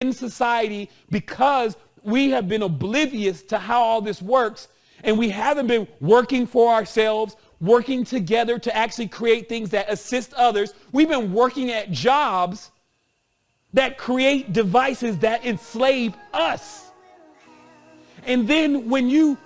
in society because we have been oblivious to how all this works, and we haven't been working for ourselves, working together to actually create things that assist others. We've been working at jobs that create devices that enslave us. And then when you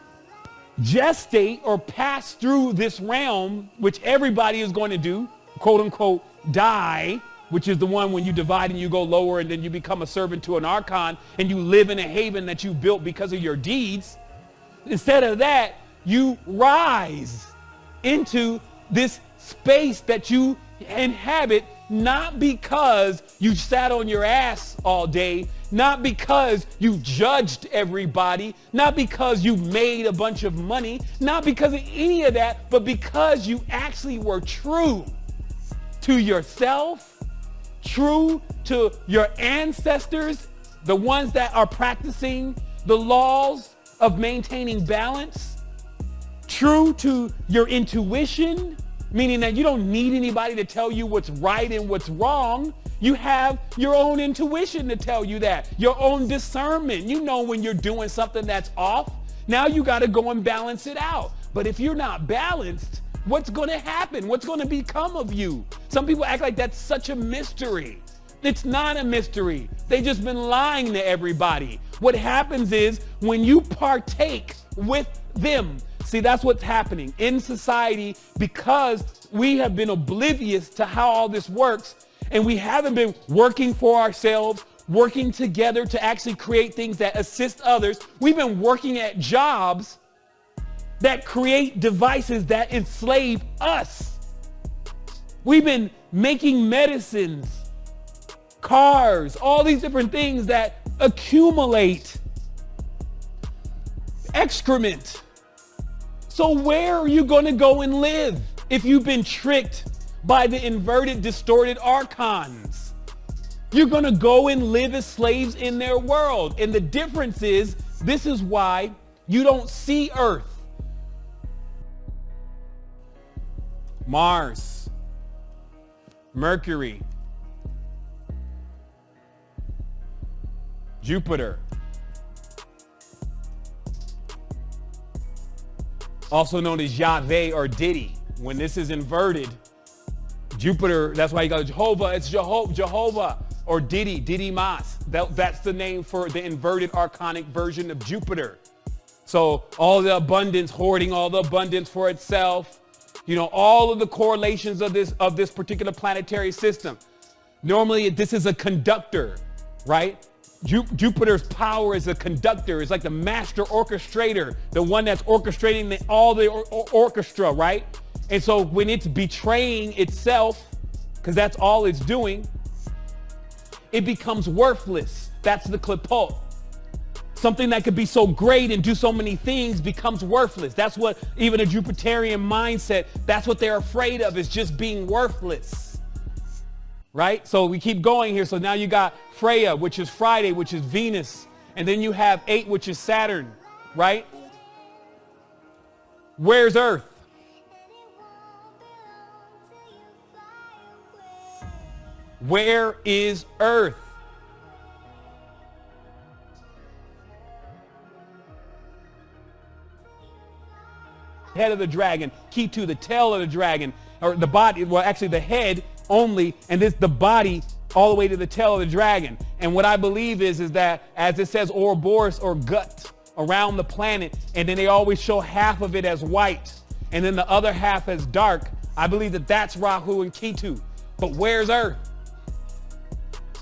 gestate or pass through this realm, which everybody is going to do, quote unquote, die, which is the one when you divide and you go lower and then you become a servant to an archon and you live in a haven that you built because of your deeds. Instead of that, you rise into this space that you inhabit, not because you sat on your ass all day, not because you judged everybody, not because you made a bunch of money, not because of any of that, but because you actually were true to yourself, true to your ancestors, the ones that are practicing the laws of maintaining balance, true to your intuition, meaning that you don't need anybody to tell you what's right and what's wrong. You have your own intuition to tell you that, your own discernment. You know when you're doing something that's off. Now you got to go and balance it out. But if you're not balanced, what's going to happen? What's going to become of you? Some people act like that's such a mystery. It's not a mystery. They just been lying to everybody. What happens is when you partake with them, see, that's what's happening in society because we have been oblivious to how all this works, and we haven't been working for ourselves, working together to actually create things that assist others. We've been working at jobs that create devices that enslave us. We've been making medicines, cars, all these different things that accumulate excrement. So where are you going to go and live if you've been tricked by the inverted, distorted archons? You're going to go and live as slaves in their world. And the difference is, this is why you don't see Earth, Mars, Mercury, Jupiter, also known as Yahweh or Diddy. When this is inverted, Jupiter, that's why you got Jehovah, it's Jehovah or Diddy, Diddy Mas. That's the name for the inverted archonic version of Jupiter. So all the abundance, hoarding all the abundance for itself, you know, all of the correlations of this particular planetary system. Normally this is a conductor, right? Jupiter's power is a conductor. It's like the master orchestrator, the one that's orchestrating all the orchestra, right? And so when it's betraying itself, because that's all it's doing, it becomes worthless. That's the klipot. Something that could be so great and do so many things becomes worthless. That's what even a Jupiterian mindset, that's what they're afraid of, is just being worthless. Right? So we keep going here. So now you got Freya, which is Friday, which is Venus. And then you have 8, which is Saturn, right? Where's Earth? Where is Earth? Head of the dragon, Ketu, the tail of the dragon, or the body, well, actually the head only, and this the body all the way to the tail of the dragon. And what I believe is that, as it says Ouroboros or gut around the planet, and then they always show half of it as white and then the other half as dark, I believe that that's Rahu and Ketu. But where's Earth?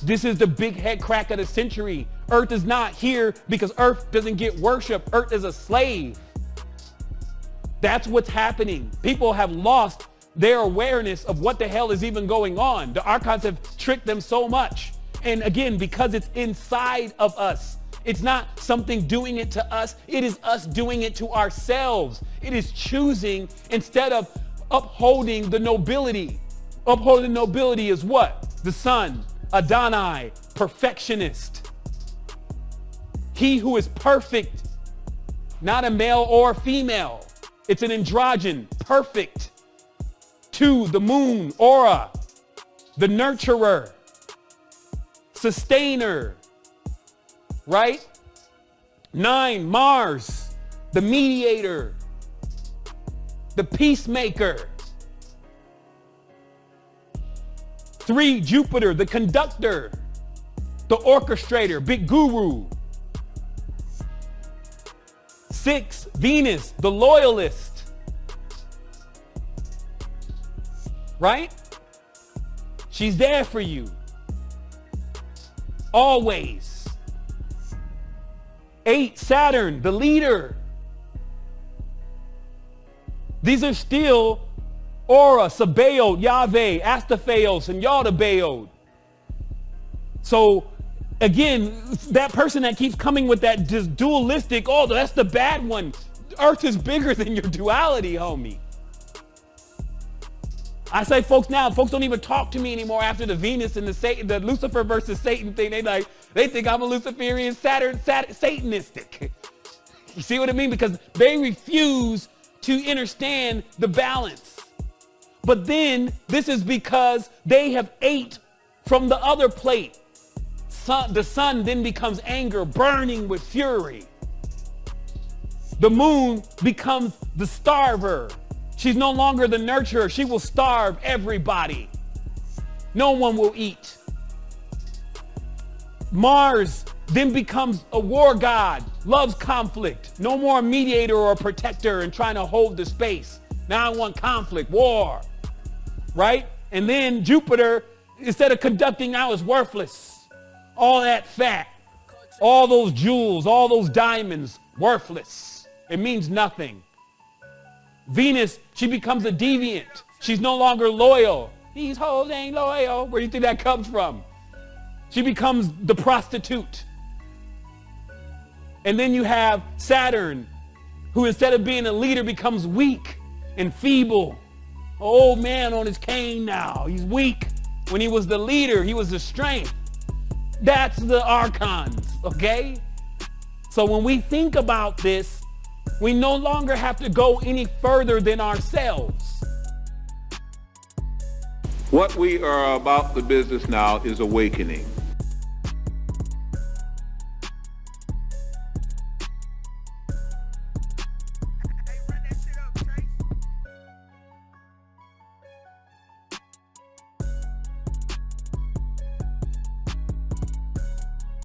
This is the big head crack of the century. Earth is not here because Earth doesn't get worship. Earth is a slave. That's what's happening. People have lost their awareness of what the hell is even going on. The archons have tricked them so much. And again, because it's inside of us, it's not something doing it to us. It is us doing it to ourselves. It is choosing instead of upholding the nobility. Upholding nobility is what? The sun, Adonai, perfectionist. He who is perfect, not a male or a female. It's an androgen, perfect. 2, the moon, aura, the nurturer, sustainer, right? 9, Mars, the mediator, the peacemaker. 3, Jupiter, the conductor, the orchestrator, big guru. 6, Venus, the loyalist, right? She's there for you, always. 8, Saturn, the leader. These are still Aura, Sabaoth, Yahweh, Astaphaeos, and Yaldabaoth. So again, that person that keeps coming with that just dualistic, oh, that's the bad one. Earth is bigger than your duality, homie. I say folks don't even talk to me anymore after the Venus and the Lucifer versus Satan thing. They think I'm a Luciferian Satanistic. You see what I mean? Because they refuse to understand the balance. But then this is because they have ate from the other plate. The sun then becomes anger, burning with fury. The moon becomes the starver. She's no longer the nurturer. She will starve everybody. No one will eat. Mars then becomes a war god, loves conflict. No more a mediator or a protector and trying to hold the space. Now I want conflict, war, right? And then Jupiter, instead of conducting, now is worthless. All that fat, all those jewels, all those diamonds, worthless. It means nothing. Venus, she becomes a deviant. She's no longer loyal. These hoes ain't loyal. Where do you think that comes from? She becomes the prostitute. And then you have Saturn, who instead of being a leader becomes weak and feeble. Old man on his cane now. He's weak. When he was the leader, he was the strength. That's the archons, okay? So when we think about this, we no longer have to go any further than ourselves. What we are about the business now is awakening.